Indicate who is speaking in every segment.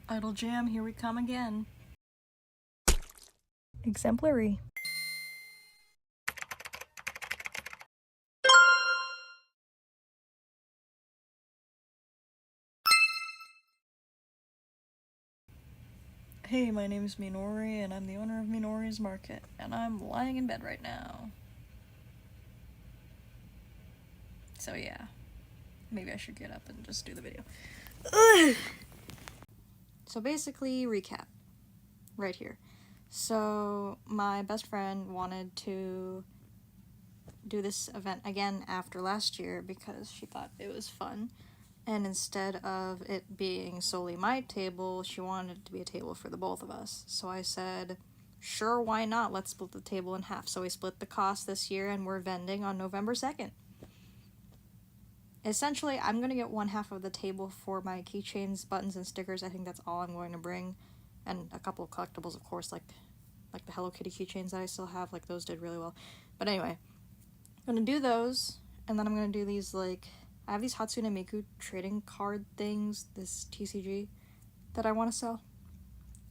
Speaker 1: Id0l Jam, here we come again.
Speaker 2: Exemplary.
Speaker 1: Hey, my name is Minori, and I'm the owner of Minori's Markett, and I'm lying in bed right now. So yeah, maybe I should get up and just do the video. Ugh! So basically, recap. Right here. So my best friend wanted to do this event again after last year because she thought it was fun. And instead of it being solely my table, she wanted it to be a table for the both of us. So I said, sure, why not? Let's split the table in half. So we split the cost this year and we're vending on November 2nd. Essentially, I'm going to get one half of the table for my keychains, buttons, and stickers. I think that's all I'm going to bring. And a couple of collectibles, of course, like the Hello Kitty keychains that I still have. Like, those did really well. But anyway, I'm going to do those. And then I'm going to do these, like, I have these Hatsune Miku trading card things, this TCG, that I want to sell.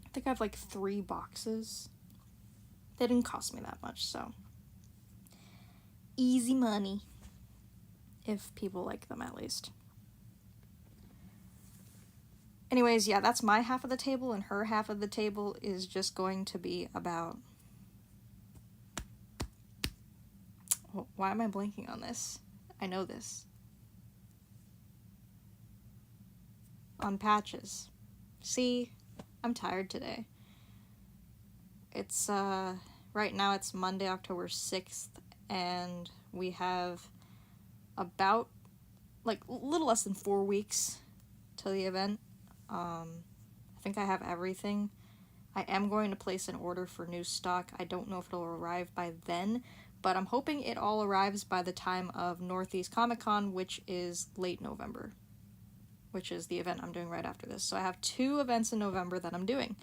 Speaker 1: I think I have, like, 3 boxes. They didn't cost me that much, so. Easy money. If people like them, at least. Anyways, yeah, that's my half of the table, and her half of the table is just going to be about... Why am I blanking on this? I know this. On patches. See? I'm tired today. It's, right now it's Monday, October 6th, and we have about, like, a little less than 4 weeks to the event. I think I have everything. I am going to place an order for new stock. I don't know if it'll arrive by then, but I'm hoping it all arrives by the time of Northeast Comic Con, which is late November, which is the event I'm doing right after this. So I have 2 events in November that I'm doing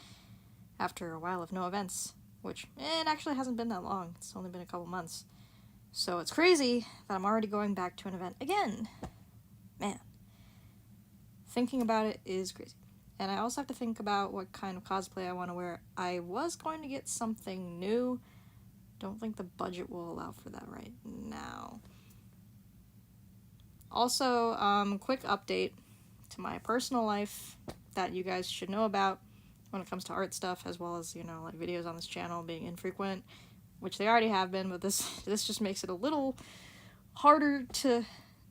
Speaker 1: after a while of no events, which it actually hasn't been that long. It's only been a couple months. So it's crazy that I'm already going back to an event again. Man. Thinking about it is crazy. And I also have to think about what kind of cosplay I want to wear. I was going to get something new. Don't think the budget will allow for that right now. Also, quick update to my personal life that you guys should know about when it comes to art stuff, as well as, you know, like videos on this channel being infrequent, which they already have been, but this just makes it a little harder to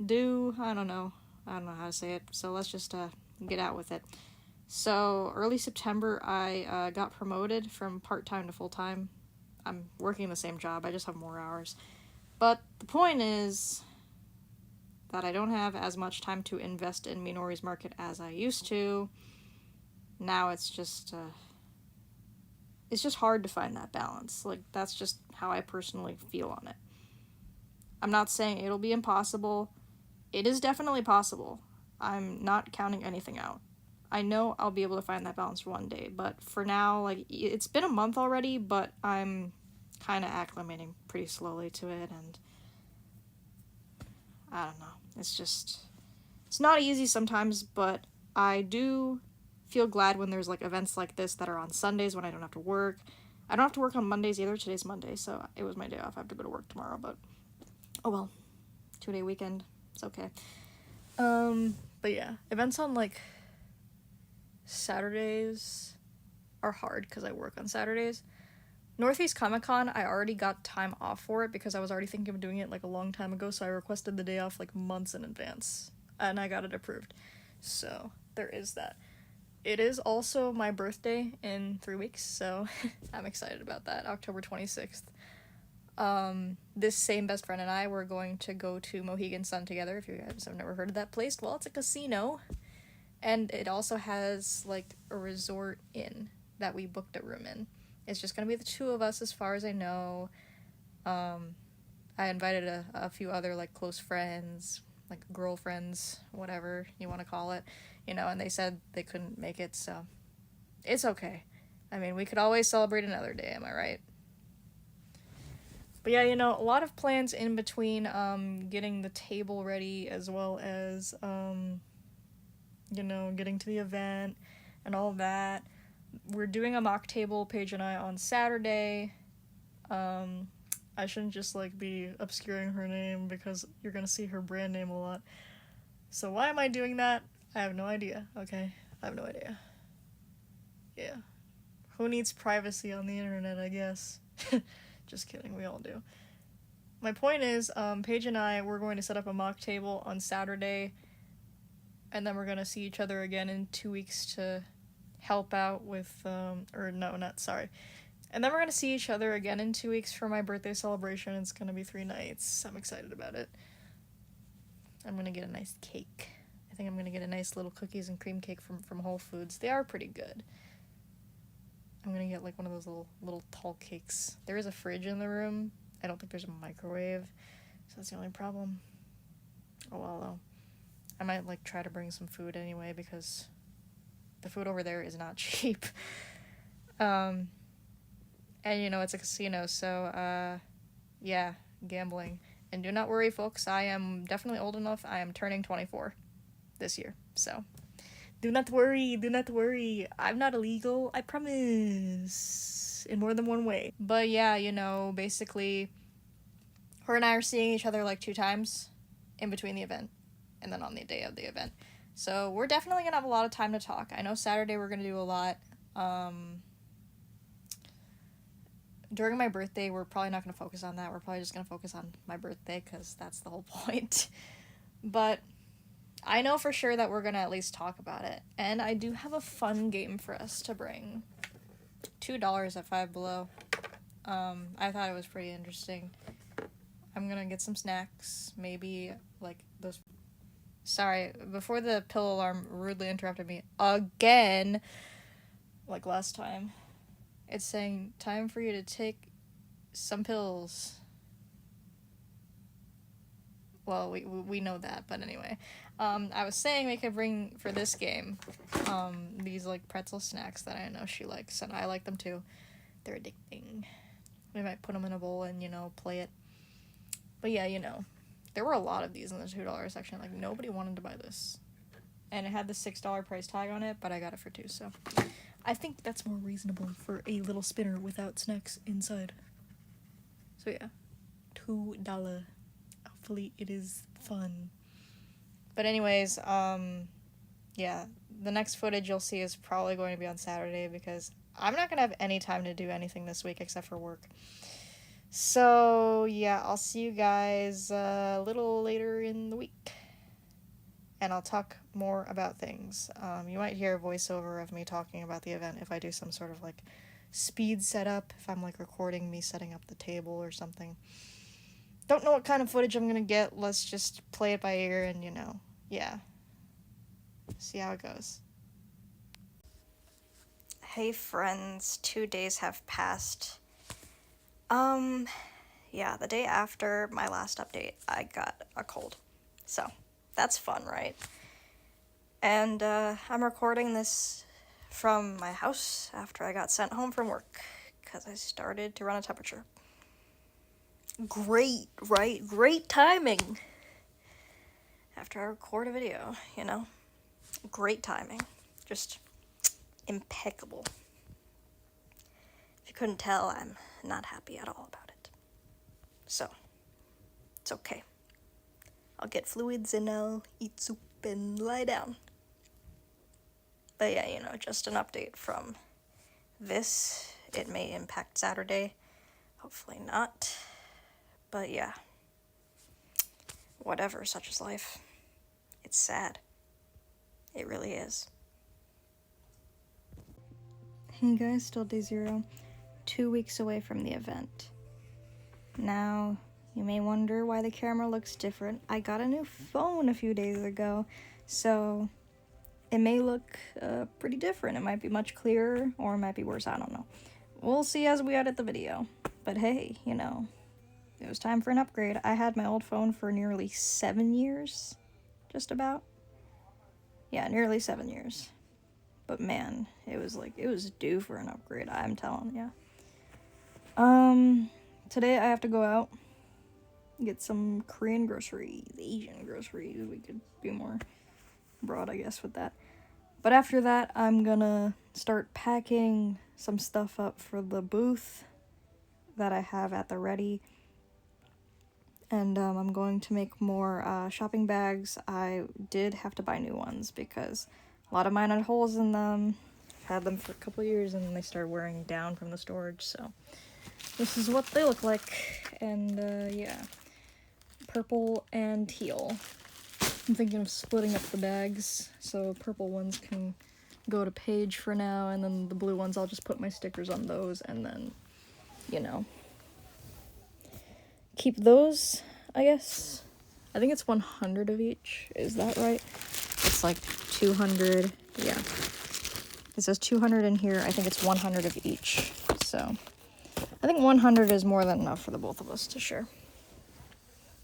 Speaker 1: do. I don't know how to say it, so let's just get out with it. So early September, I got promoted from part-time to full-time. I'm working the same job, I just have more hours. But the point is that I don't have as much time to invest in Minori's Markett as I used to. Now it's just hard to find that balance. Like, that's just how I personally feel on it. I'm not saying it'll be impossible. It is definitely possible. I'm not counting anything out. I know I'll be able to find that balance one day, but for now, like, it's been a month already, but I'm kind of acclimating pretty slowly to it, and I don't know. It's not easy sometimes, but I do feel glad when there's, like, events like this that are on Sundays when I don't have to work. I don't have to work on Mondays either. Today's Monday, so it was my day off. I have to go to work tomorrow, but oh well. 2-day weekend. It's okay. But yeah, events on, like, Saturdays are hard because I work on Saturdays. Northeast Comic Con, I already got time off for it because I was already thinking of doing it, like, a long time ago, so I requested the day off, like, months in advance, and I got it approved. So, there is that. It is also my birthday in 3 weeks, so I'm excited about that, October 26th. This same best friend and I were going to go to Mohegan Sun together. If you guys have never heard of that place, well, it's a casino, and it also has, like, a resort inn that we booked a room in. It's just gonna be the 2 of us as far as I know. I invited a few other, like, close friends, like, girlfriends, whatever you want to call it, you know, and they said they couldn't make it, so it's okay. I mean, we could always celebrate another day, am I right? But yeah, you know, a lot of plans in between, getting the table ready, as well as, you know, getting to the event, and all that. We're doing a mock table, Paige and I, on Saturday. I shouldn't just, like, be obscuring her name because you're gonna see her brand name a lot. So why am I doing that? I have no idea, okay? I have no idea. Yeah. Who needs privacy on the internet, I guess? Just kidding, we all do. My point is, Paige and I, we're going to set up a mock table on Saturday, and then we're gonna see each other again in 2 weeks to help out with, and then we're gonna see each other again in 2 weeks for my birthday celebration. It's gonna be 3 nights. I'm excited about it. I'm gonna get a nice cake. I think I'm gonna get a nice little cookies and cream cake from Whole Foods. They are pretty good. I'm gonna get, like, one of those little tall cakes. There is a fridge in the room. I don't think there's a microwave, so that's the only problem. Oh well, though. I might, like, try to bring some food anyway, because the food over there is not cheap. And, you know, it's a casino, so, yeah, gambling. And do not worry, folks, I am definitely old enough. I am turning 24 this year, so do not worry. I'm not illegal, I promise, in more than one way. But yeah, you know, basically, her and I are seeing each other, like, 2 times in between the event, and then on the day of the event. So we're definitely gonna have a lot of time to talk. I know Saturday we're gonna do a lot. During my birthday, we're probably not gonna focus on that. We're probably just gonna focus on my birthday, because that's the whole point. But I know for sure that we're gonna at least talk about it. And I do have a fun game for us to bring. $2 at Five Below. I thought it was pretty interesting. I'm gonna get some snacks, maybe, like, those... Sorry, before the pill alarm rudely interrupted me again, like last time. It's saying, time for you to take some pills. Well, we know that, but anyway. I was saying we could bring, for this game, these, like, pretzel snacks that I know she likes, and I like them too. They're addicting. We might put them in a bowl and, you know, play it. But yeah, you know, there were a lot of these in the $2 section. Like, nobody wanted to buy this. And it had the $6 price tag on it, but I got it for $2, so I think that's more reasonable for a little spinner without snacks inside. So yeah, $2. Hopefully it is fun. But anyways, yeah, the next footage you'll see is probably going to be on Saturday, because I'm not gonna have any time to do anything this week except for work. So yeah, I'll see you guys a little later in the week, and I'll talk more about things. You might hear a voiceover of me talking about the event if I do some sort of, like, speed setup, if I'm, like, recording me setting up the table or something. Don't know what kind of footage I'm gonna get. Let's just play it by ear and, you know, yeah. See how it goes. Hey friends, 2 days have passed. Yeah, the day after my last update, I got a cold. So, that's fun, right? And, I'm recording this from my house after I got sent home from work, because I started to run a temperature. Great, right? Great timing! After I record a video, you know? Great timing. Just impeccable. If you couldn't tell, I'm not happy at all about it. So, it's okay. I'll get fluids and I'll eat soup and lie down. But yeah, you know, just an update from this. It may impact Saturday. Hopefully not. But yeah. Whatever, such is life. It's sad. It really is. Hey guys, still day 0. 2 weeks away from the event. Now, you may wonder why the camera looks different. I got a new phone a few days ago, so it may look pretty different. It might be much clearer, or it might be worse, I don't know. We'll see as we edit the video. But hey, you know, it was time for an upgrade. I had my old phone for nearly 7 years, just about. Yeah, nearly 7 years. But man, it was due for an upgrade, I'm telling ya. Today I have to go out, get some Korean groceries, Asian groceries. We could be more broad, I guess, with that. But after that, I'm gonna start packing some stuff up for the booth that I have at the ready. And I'm going to make more shopping bags. I did have to buy new ones because a lot of mine had holes in them. I've had them for a couple years and then they started wearing down from the storage, so this is what they look like. And yeah, purple and teal. I'm thinking of splitting up the bags so purple ones can go to Paige for now, and then the blue ones I'll just put my stickers on those, and then, you know, keep those, I guess. I think it's 100 of each. Is that right? It's like 200. Yeah. It says 200 in here. I think it's 100 of each. So I think 100 is more than enough for the both of us to share.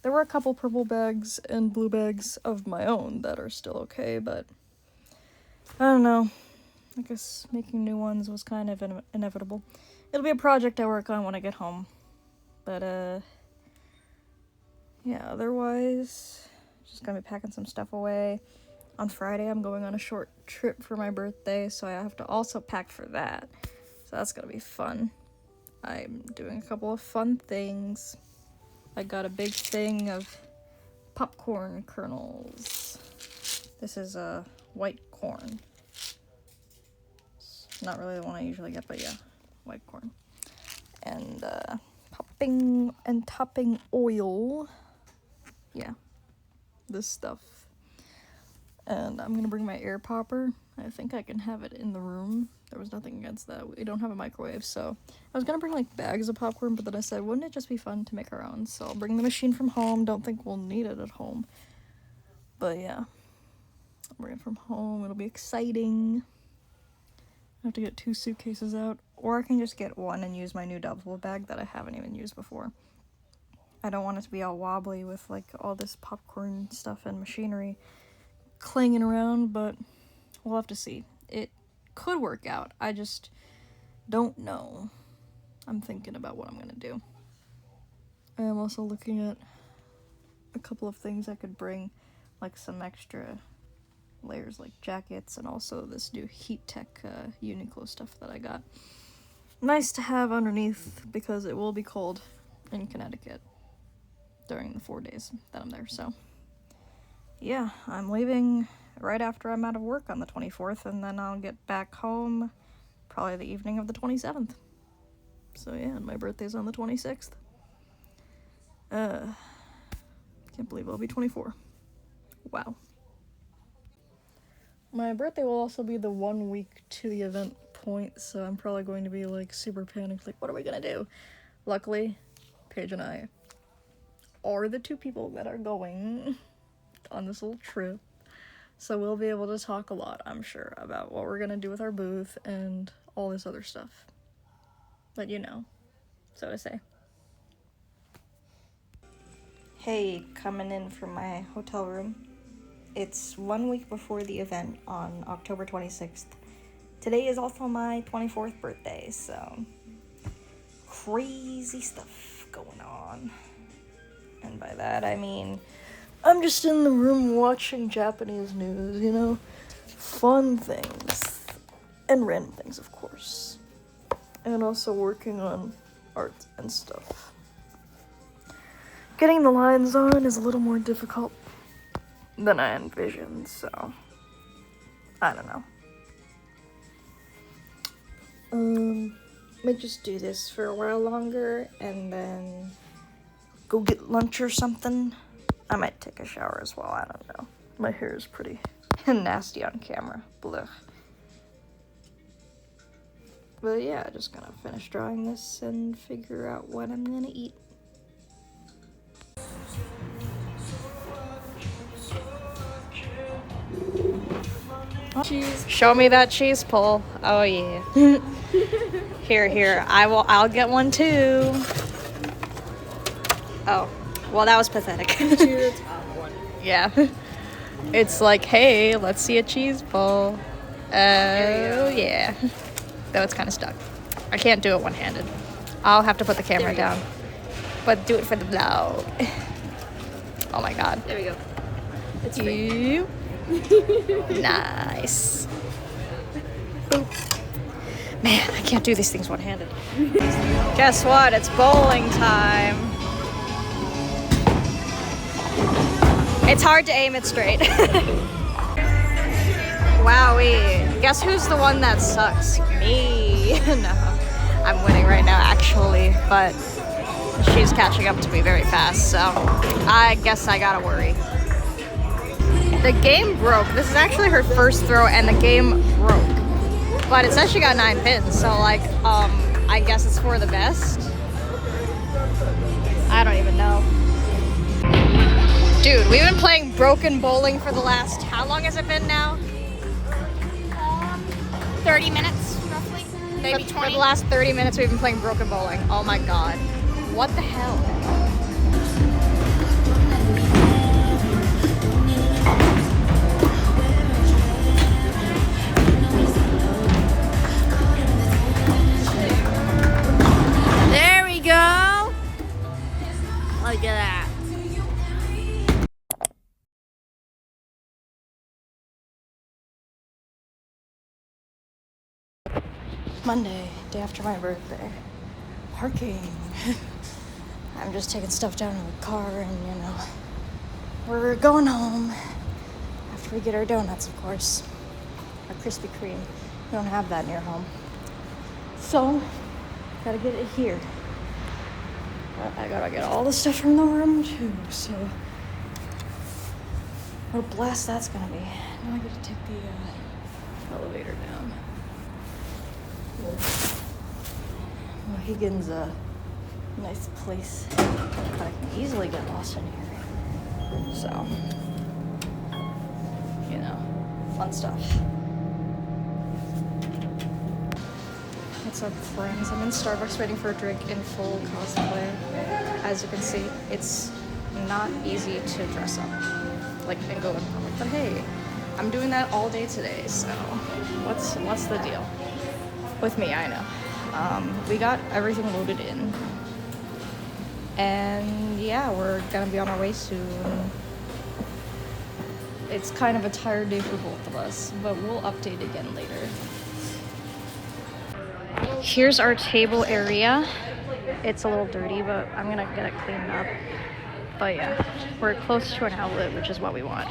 Speaker 1: There were a couple purple bags and blue bags of my own that are still okay, but I don't know. I guess making new ones was kind of inevitable. It'll be a project I work on when I get home. But, yeah, otherwise, just gonna be packing some stuff away. On Friday, I'm going on a short trip for my birthday, so I have to also pack for that. So that's gonna be fun. I'm doing a couple of fun things. I got a big thing of popcorn kernels. This is white corn. It's not really the one I usually get, but yeah, white corn. And popping and topping oil. Yeah, this stuff. And I'm gonna bring my air popper. I think I can have it in the room. There was nothing against that. We don't have a microwave, so I was gonna bring like bags of popcorn, but then I said, wouldn't it just be fun to make our own? So I'll bring the machine from home. Don't think we'll need it at home. But yeah, I'll bring it from home. It'll be exciting. I have to get 2 suitcases out, or I can just get one and use my new duffel bag that I haven't even used before. I don't want it to be all wobbly with like all this popcorn stuff and machinery clanging around, but we'll have to see. It could work out. I just don't know. I'm thinking about what I'm gonna do. I am also looking at a couple of things I could bring, like some extra layers like jackets, and also this new Heat Tech Uniqlo stuff that I got. Nice to have underneath because it will be cold in Connecticut during the 4 days that I'm there. So yeah, I'm leaving right after I'm out of work on the 24th, and then I'll get back home probably the evening of the 27th. So yeah, and my birthday's on the 26th. Can't believe I'll be 24. Wow. My birthday will also be the 1 week to the event point, so I'm probably going to be like super panicked, like what are we gonna do? Luckily, Paige and I are the 2 people that are going on this little trip, so we'll be able to talk a lot, I'm sure, about what we're gonna do with our booth and all this other stuff. But you know, so to say. Hey, coming in from my hotel room. It's 1 week before the event on October 26th. Today is also my 24th birthday, so crazy stuff going on. And by that I mean I'm just in the room watching Japanese news, you know? Fun things. And random things, of course. And also working on art and stuff. Getting the lines on is a little more difficult than I envisioned, so I don't know. Might just do this for a while longer and then go get lunch or something. I might take a shower as well, I don't know. My hair is pretty nasty on camera. Blech. But yeah, just gonna finish drawing this and figure out what I'm gonna eat. Cheese. Show me that cheese pull. Oh yeah. Here. I'll get one too. Oh, well that was pathetic. To the top one. Yeah. It's like, hey, let's see a cheese pull. Oh yeah. Though it's kind of stuck. I can't do it one-handed. I'll have to put the camera down. But do it for the vlog. Oh my god.
Speaker 2: There we go. It's
Speaker 1: free. Nice. Man, I can't do these things one-handed. Guess what? It's bowling time. It's hard to aim it straight. Wowee. Guess who's the one that sucks? Me. No, I'm winning right now, actually, but she's catching up to me very fast, so I guess I gotta worry. The game broke. This is actually her first throw, and the game broke. But it says she got 9 pins, so like, I guess it's for the best. I don't even know. Dude, we've been playing broken bowling for the last, how long has it been now?
Speaker 2: 30 minutes, roughly. Maybe 20.
Speaker 1: For the last 30 minutes, we've been playing broken bowling. Oh my god. What the hell?
Speaker 2: There we go. Look at that.
Speaker 1: Monday, day after my birthday. Parking. I'm just taking stuff down in the car and, you know, we're going home after we get our donuts, of course. Our Krispy Kreme. We don't have that near home. So, gotta get it here. But I gotta get all the stuff from the room too, so what a blast that's gonna be. Now I get to take the elevator down. Mohegan's a nice place, but I can easily get lost in here. So, you know, fun stuff. What's up, friends? I'm in Starbucks waiting for a drink in full cosplay. As you can see, it's not easy to dress up, like, and go in public. But hey, I'm doing that all day today, so what's the deal? With me, I know. We got everything loaded in. And yeah, we're gonna be on our way soon. It's kind of a tired day for both of us, but we'll update again later. Here's our table area. It's a little dirty, but I'm gonna get it cleaned up. But yeah, we're close to an outlet, which is what we want.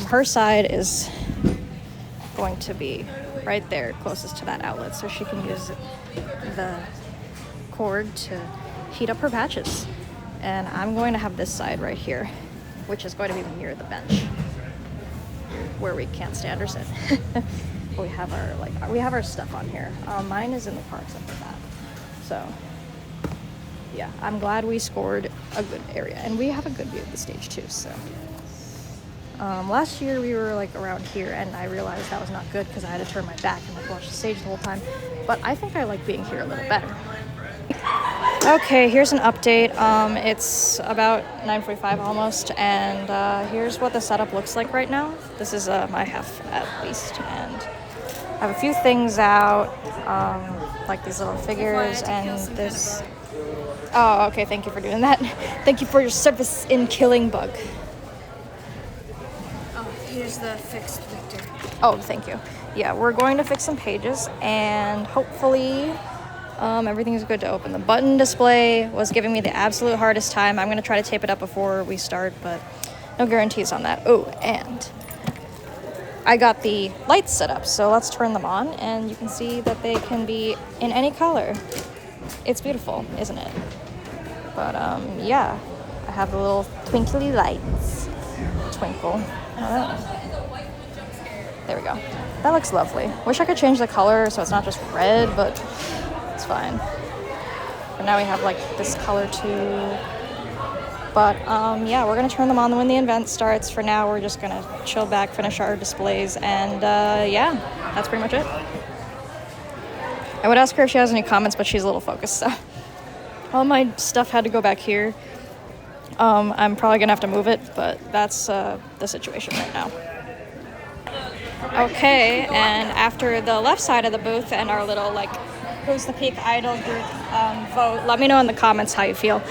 Speaker 1: Her side is going to be right there, closest to that outlet, so she can use the cord to heat up her patches. And I'm going to have this side right here, which is going to be near the bench where we can't stand or sit. we have our stuff on here. Mine is in the car except for that. So yeah, I'm glad we scored a good area, and we have a good view of the stage too. So last year we were like around here, and I realized that was not good because I had to turn my back and like watch the stage the whole time. But I think I like being here a little better. Okay, here's an update. It's about 9:45 almost, and here's what the setup looks like right now. This is my half at least, and I have a few things out, like these little figures and this. Oh, okay, thank you for doing that. Thank you for your service in killing bug.
Speaker 2: Here's the fixed Victor.
Speaker 1: Oh, thank you. Yeah, we're going to fix some pages, and hopefully everything is good to open. The button display was giving me the absolute hardest time. I'm going to try to tape it up before we start, but no guarantees on that. Oh, and I got the lights set up, so let's turn them on, and you can see that they can be in any color. It's beautiful, isn't it? But yeah, I have the little twinkly lights. Twinkle. There we go. That looks lovely. Wish I could change the color so it's not just red, but it's fine. And now we have like this color too. But yeah, we're gonna turn them on when the event starts. For now, we're just gonna chill back, finish our displays, and yeah, that's pretty much it. I would ask her if she has any comments, but she's a little focused, so. All my stuff had to go back here. I'm probably gonna have to move it, but that's the situation right now. Okay, and after the left side of the booth and our little like Who's the Peak Idol group vote, let me know in the comments how you feel.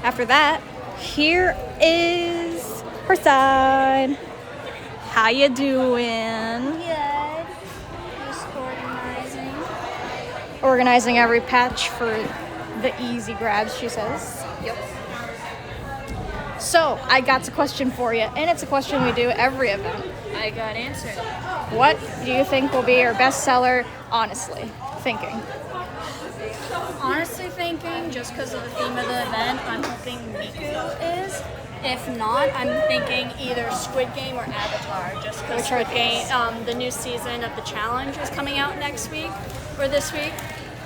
Speaker 1: After that, here is her side. How you doing?
Speaker 2: Good. Just organizing.
Speaker 1: Organizing every patch for the easy grabs, she says.
Speaker 2: Yep.
Speaker 1: So, I got a question for you, and it's a question we do every event.
Speaker 2: I got answered.
Speaker 1: What do you think will be your best seller, honestly? Thinking.
Speaker 2: Honestly thinking, just because of the theme of the event, I'm hoping Miku is. If not, I'm thinking either Squid Game or Avatar, just because
Speaker 1: Which are
Speaker 2: Squid Game, the new season of the challenge is coming out next week, or this week.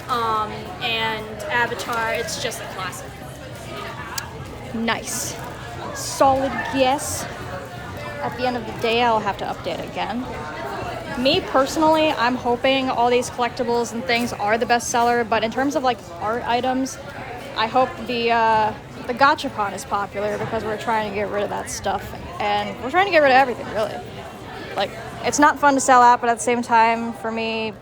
Speaker 2: And Avatar, it's just a classic.
Speaker 1: Nice. Solid guess. At the end of the day, I'll have to update again. Me personally, I'm hoping all these collectibles and things are the best seller, but in terms of like art items, I hope the gachapon is popular because we're trying to get rid of that stuff, and we're trying to get rid of everything really. Like, it's not fun to sell out, but at the same time, for me,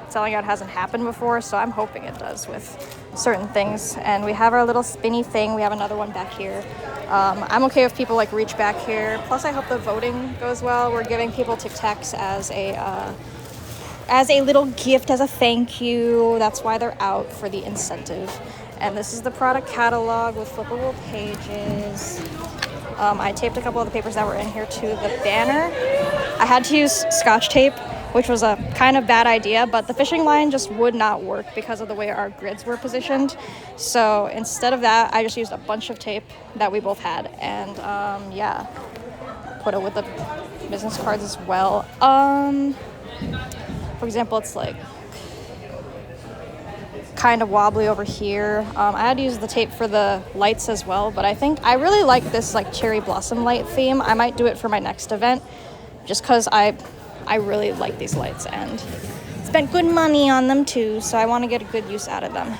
Speaker 1: selling out hasn't happened before, so I'm hoping it does with certain things. And we have our little spinny thing. We have another one back here. I'm okay if people like reach back here. Plus, I hope the voting goes well. We're giving people Tic Tacs as a little gift, as a thank you. That's why they're out, for the incentive. And this is the product catalog with flippable pages. I taped a couple of the papers that were in here to the banner. I had to use Scotch tape, which was a kind of bad idea, but the fishing line just would not work because of the way our grids were positioned. So instead of that, I just used a bunch of tape that we both had, and yeah, put it with the business cards as well. For example, it's like kind of wobbly over here. I had to use the tape for the lights as well, but I think I really like this like cherry blossom light theme. I might do it for my next event, just because I really like these lights and spent good money on them too, so I want to get a good use out of them.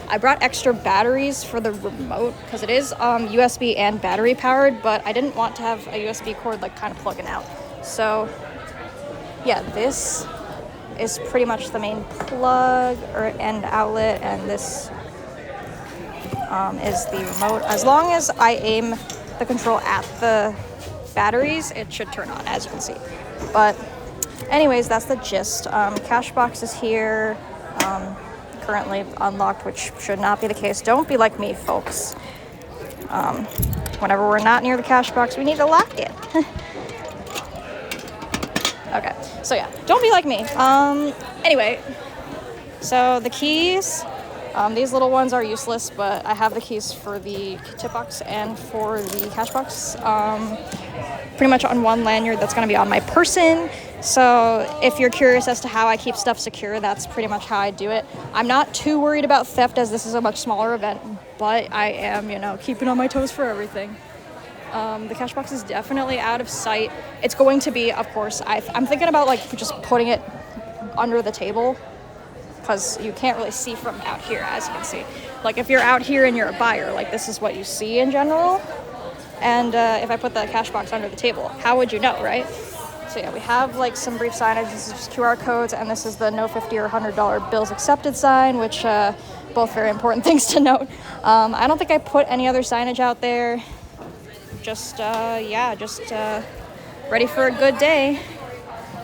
Speaker 1: I brought extra batteries for the remote because it is USB and battery powered, but I didn't want to have a USB cord like kind of plugging out. So yeah, this is pretty much the main plug or end outlet, and this is the remote. As long as I aim the control at the batteries, it should turn on, as you can see. But anyways, that's the gist. Cash box is here, currently unlocked, which should not be the case. Don't be like me, folks. Whenever we're not near the cash box, we need to lock it. Okay, so yeah, don't be like me. Anyway, so the keys, these little ones are useless, but I have the keys for the tip box and for the cash box. Pretty much on one lanyard that's going to be on my person. So if you're curious as to how I keep stuff secure, that's pretty much how I do it. I'm not too worried about theft as this is a much smaller event, but I am, keeping on my toes for everything. The cash box is definitely out of sight. It's going to be, of course, I'm thinking about like just putting it under the table because you can't really see from out here, as you can see. Like if you're out here and you're a buyer, like this is what you see in general. And if I put the cash box under the table, how would you know, right? So yeah, we have like some brief signage. This is just QR codes, and this is the no $50 or $100 bills accepted sign, which both very important things to note. I don't think I put any other signage out there. Just ready for a good day.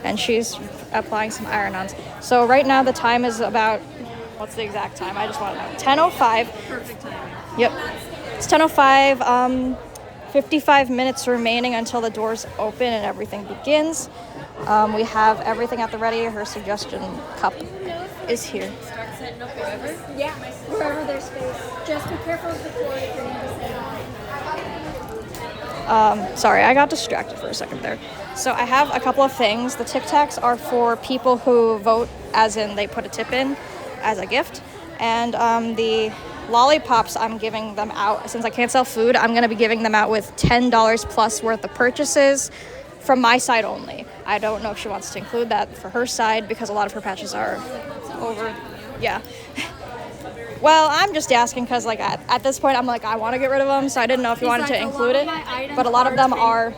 Speaker 1: And she's applying some iron-ons. So right now the time is about, what's the exact time? I just want to know. 10:05.
Speaker 2: Perfect timing.
Speaker 1: Yep. It's 10:05. 55 minutes remaining until the doors open and everything begins. We have everything at the ready. Her suggestion cup is here.
Speaker 2: Start setting up wherever? Yeah, wherever there's space. Just be careful of the floor if you need to set up.
Speaker 1: Sorry, I got distracted for a second there. So I have a couple of things. The Tic Tacs are for people who vote, as in they put a tip in as a gift. And the lollipops, I'm giving them out. Since I can't sell food, I'm going to be giving them out with $10 plus worth of purchases from my side only. I don't know if she wants to include that for her side because a lot of her patches are over. Yeah. Well, I'm just asking because, like, at this point, I'm like, I want to get rid of them, so I didn't know if you wanted to include it. But a lot of them are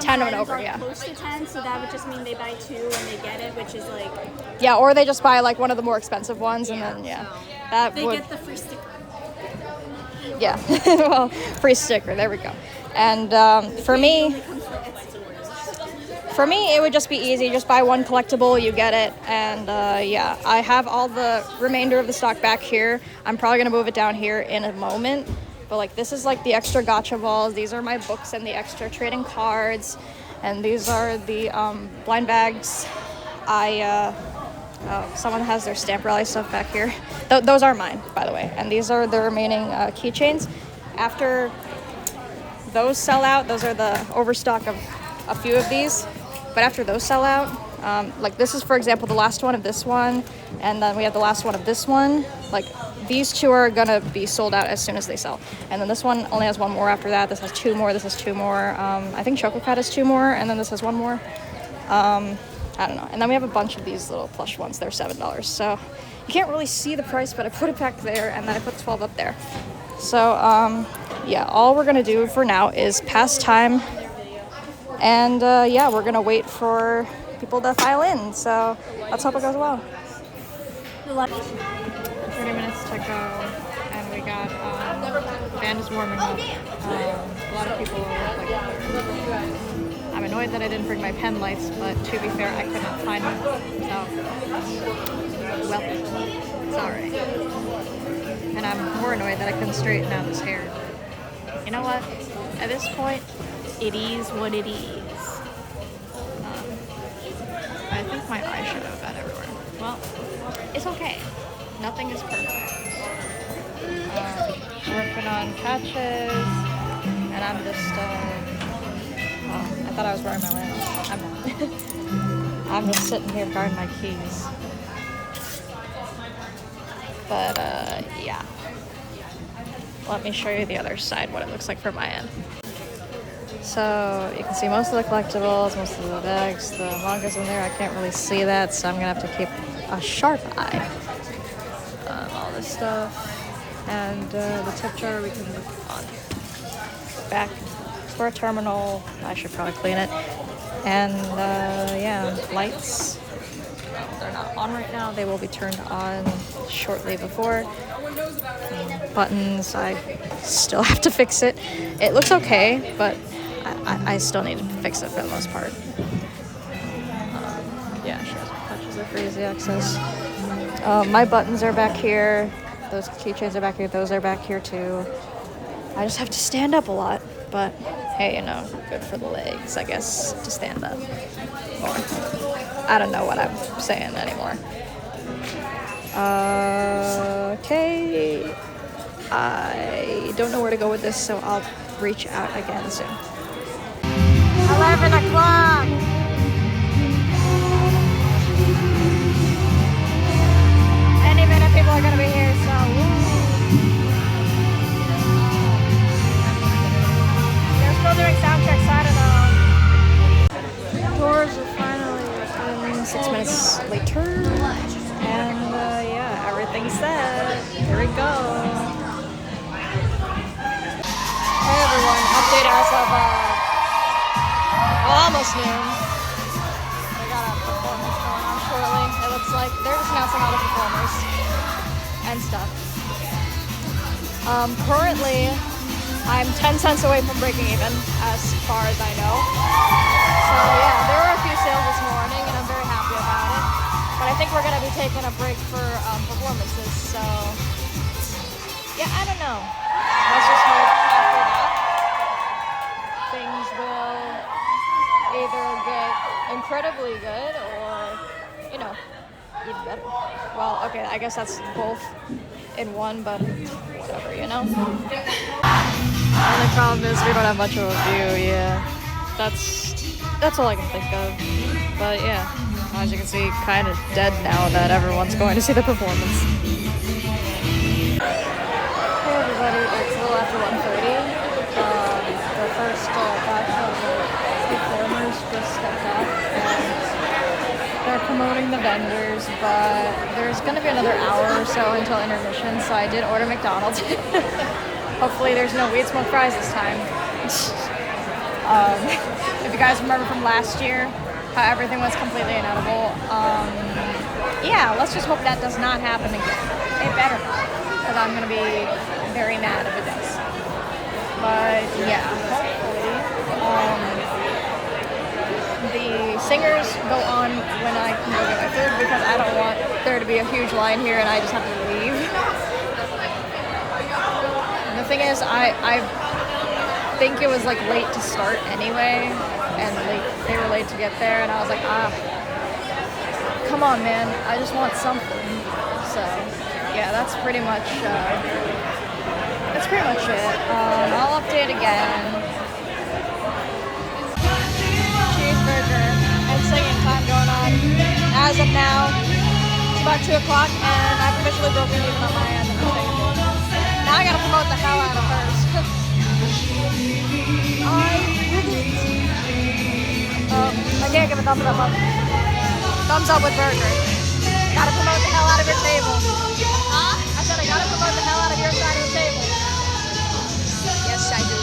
Speaker 1: 10 and over, yeah.
Speaker 2: Close to 10, so that would just mean they buy 2 and they get it, which is like...
Speaker 1: Yeah, or they just buy, like, one of the more expensive ones, and then, yeah.
Speaker 2: So
Speaker 1: That
Speaker 2: they
Speaker 1: would...
Speaker 2: get the free sticker.
Speaker 1: Yeah, well, free sticker, there we go. And for me, for me, it would just be easy. Just buy one collectible, you get it. And yeah, I have all the remainder of the stock back here. I'm probably going to move it down here in a moment. But like, this is like the extra gotcha balls. These are my books and the extra trading cards. And these are the blind bags. Someone has their stamp rally stuff back here. Those are mine, by the way. And these are the remaining keychains. After those sell out, those are the overstock of a few of these. But after those sell out, like this is, for example, the last one of this one. And then we have the last one of this one. Like, these two are gonna be sold out as soon as they sell. And then this one only has one more after that. This has two more, this has two more. I think Choco Cat has two more, and then this has one more. I don't know. And then we have a bunch of these little plush ones. They're $7. So you can't really see the price, but I put it back there, and then I put 12 up there. So yeah, all we're gonna do for now is pass time. And yeah, we're gonna wait for people to file in. So let's hope it goes well. 30 minutes to go, and we got the band is warming up. A lot of people are like, I'm annoyed that I didn't bring my pen lights, but to be fair, I could not find them. So, well, it's alright. And I'm more annoyed that I couldn't straighten out this hair. You know what? At this point, it is what it is. I think my eyeshadow got everywhere. Well, it's okay. Nothing is perfect. Working on patches, and I'm just, I thought I was wearing my lamp. I'm not. I'm just sitting here guarding my keys. But, yeah. Let me show you the other side, what it looks like from my end. So, you can see most of the collectibles, most of the bags, the manga's in there. I can't really see that, so I'm gonna have to keep a sharp eye. All this stuff. And the tip jar we can look on. Back for a terminal. I should probably clean it. And yeah, lights. They're not on right now. They will be turned on shortly before. Buttons, I still have to fix it. It looks okay, but I still need to fix it for the most part. Yeah, sure. Touches are for easy access. My buttons are back here. Those keychains are back here. Those are back here too. I just have to stand up a lot, but hey, you know, good for the legs, I guess, to stand up more. I don't know what I'm saying anymore. Okay. I don't know where to go with this, so I'll reach out again soon. 11 o'clock! Any minute people are gonna be here, so they're still doing sound checks, I don't know. Doors are finally open 6 minutes later. And yeah, everything's set. Here we go. Hey everyone, update as of almost noon. We got a performance going on shortly. It looks like they're just announcing all the performers and stuff. Currently, I'm 10 cents away from breaking even, as far as I know. So yeah, there were a few sales this morning, and I'm very happy about it. But I think we're gonna be taking a break for performances. So yeah, I don't know. Let's just hope after that things will either get incredibly good or, you know, even better. Well, okay, I guess that's both in one, but whatever, you know? Only problem is we don't have much of a view, yeah. That's all I can think of. But yeah, as you can see, kind of dead now that everyone's going to see the performance. Hey everybody, it's a little after 1:30. The first batch of performers just stepped up, and they're promoting the vendors, but there's going to be another hour or so until intermission, so I did order McDonald's. Hopefully there's no weed smoke fries this time. If you guys remember from last year, how everything was completely inedible, yeah, let's just hope that does not happen again. It better not, because I'm going to be very mad if it does. But yeah, hopefully the singers go on when I can go get my food because I don't want there to be a huge line here and I just have to leave. And the thing is, I think it was like late to start anyway, and they were late to get there, and I was like, come on, man, I just want something. So yeah, that's pretty much it. I'll update again. Cheeseburger and singing time going on. As of now, it's about 2 o'clock, and I've officially broken even on my end. Now I gotta promote the hell out of hers. I can't give a thumbs up. Thumbs up with burger. Gotta promote the hell out of your table. Huh? I said I gotta promote the hell out of your side of the table. Yes, I do.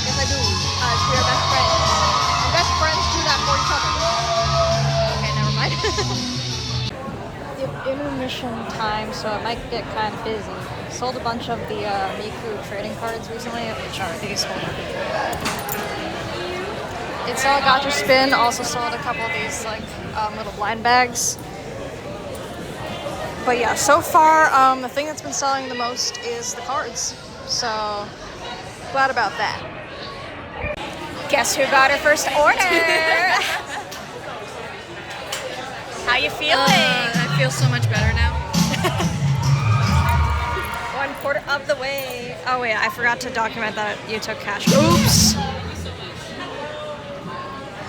Speaker 1: Yes, I do. We are best friends. And best friends do that for each other. Okay, never mind. Intermission time, so it might get kind of busy. Sold a bunch of the Miku trading cards recently, which are these. Id0l Gotcha Spin also sold a couple of these like little blind bags. But yeah, so far the thing that's been selling the most is the cards. So glad about that. Guess who got her first order? How you feeling?
Speaker 2: I feel so much better now.
Speaker 1: 1/4 of the way. Oh wait, I forgot to document that you took cash. Oops.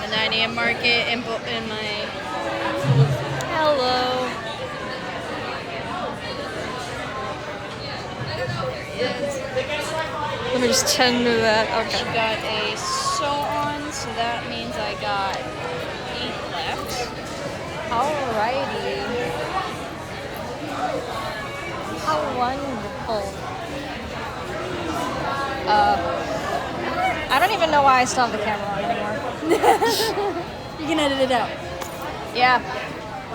Speaker 2: The 9 a.m. Markett in my...
Speaker 1: Hello. Let me just tend to that. Okay.
Speaker 2: I got a sew-on, so that means I got 8 left.
Speaker 1: Alrighty. How wonderful. I don't even know why I still have the camera on anymore.
Speaker 2: You can edit it out.
Speaker 1: Yeah.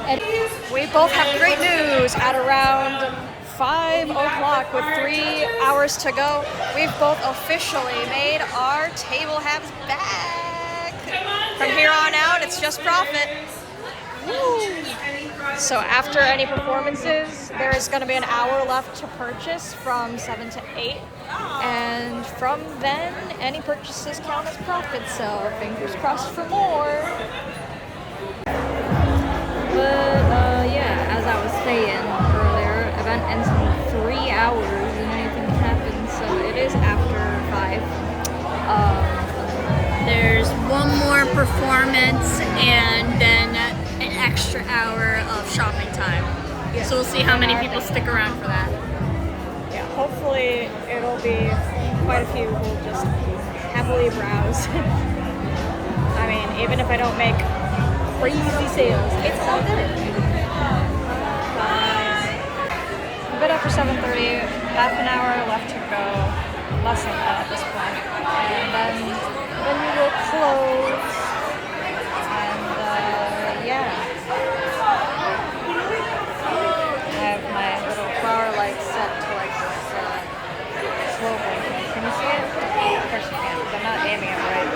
Speaker 1: And we both have great news. At around 5 o'clock with 3 hours to go, we've both officially made our table habs back. From here on out, it's just profit. Woo. So after any performances, there is going to be an hour left to purchase from 7 to 8. And from then, any purchases count as profit, so fingers crossed for more. But yeah, as I was saying earlier, event ends in 3 hours and anything can happen, so it is after 5.
Speaker 2: There's one more performance and then an extra hour of shopping time.
Speaker 1: Yeah.
Speaker 2: So we'll see how many people stick around for that.
Speaker 1: Yeah, hopefully it'll be quite a few who will just happily browse. I mean, even if I don't make crazy sales, it's all good. A bit after 7:30, half an hour left to go, less than that at this point. And then we will close. And yeah. I have my little flower light set to like this slow blinking. Can you see it? Of course you can, because I'm not aiming it right.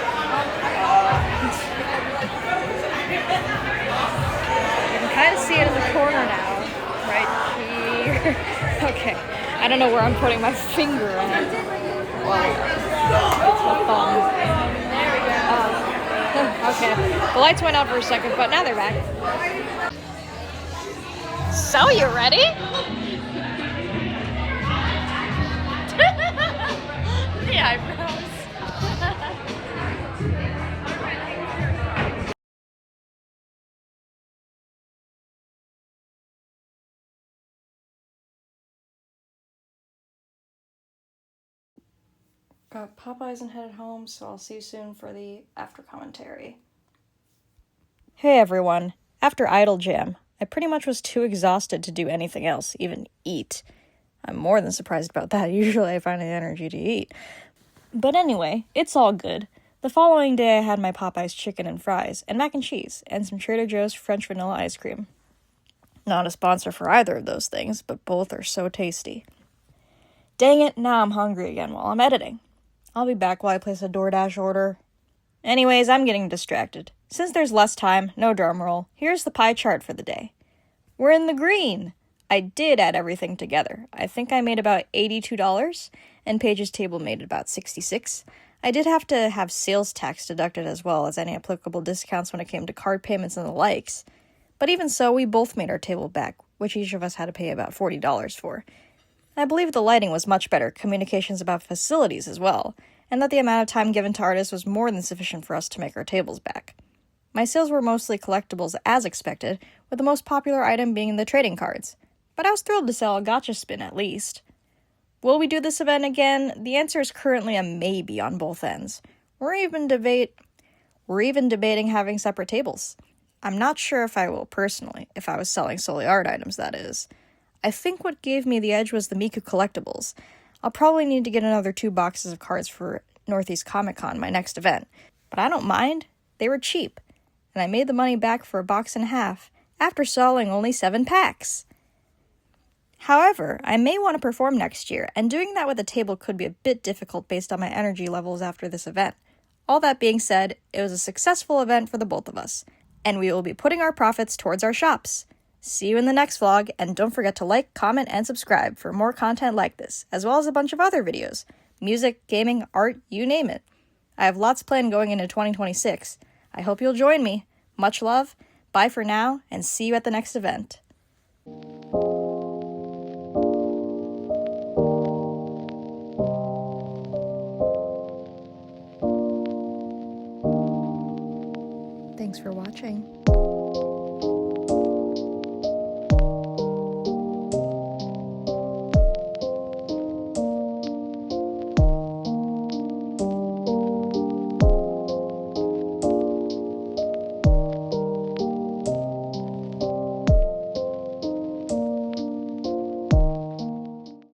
Speaker 1: You can kind of see it in the corner now, right here. Okay, I don't know where I'm putting my finger at. Well, it's my thumb. There we go. Okay, the lights went out for a second, but now they're back. So, you ready?
Speaker 2: The eyebrows.
Speaker 1: Got Popeyes and headed home, so I'll see you soon for the after commentary. Hey everyone. After Id0l Jam, I pretty much was too exhausted to do anything else, even eat. I'm more than surprised about that. Usually I find the energy to eat. But anyway, it's all good. The following day I had my Popeyes chicken and fries, and mac and cheese, and some Trader Joe's French vanilla ice cream. Not a sponsor for either of those things, but both are so tasty. Dang it, now I'm hungry again while I'm editing. I'll be back while I place a DoorDash order. Anyways, I'm getting distracted. Since there's less time, no drum roll, here's the pie chart for the day. We're in the green! I did add everything together. I think I made about $82, and Paige's table made about $66. I did have to have sales tax deducted as well as any applicable discounts when it came to card payments and the likes. But even so, we both made our table back, which each of us had to pay about $40 for. I believe the lighting was much better, communications about facilities as well, and that the amount of time given to artists was more than sufficient for us to make our tables back. My sales were mostly collectibles as expected, with the most popular item being the trading cards, but I was thrilled to sell a gotcha spin at least. Will we do this event again? The answer is currently a maybe on both ends. We're even debating having separate tables. I'm not sure if I will personally, if I was selling solely art items, that is. I think what gave me the edge was the Miku collectibles. I'll probably need to get another 2 boxes of cards for Northeast Comic Con, my next event, but I don't mind. They were cheap, and I made the money back for a box and a half after selling only 7 packs. However, I may want to perform next year, and doing that with a table could be a bit difficult based on my energy levels after this event. All that being said, it was a successful event for the both of us, and we will be putting our profits towards our shops. See you in the next vlog, and don't forget to like, comment, and subscribe for more content like this, as well as a bunch of other videos. Music, gaming, art, you name it. I have lots planned going into 2026. I hope you'll join me. Much love, bye for now, and see you at the next event. Thanks for watching.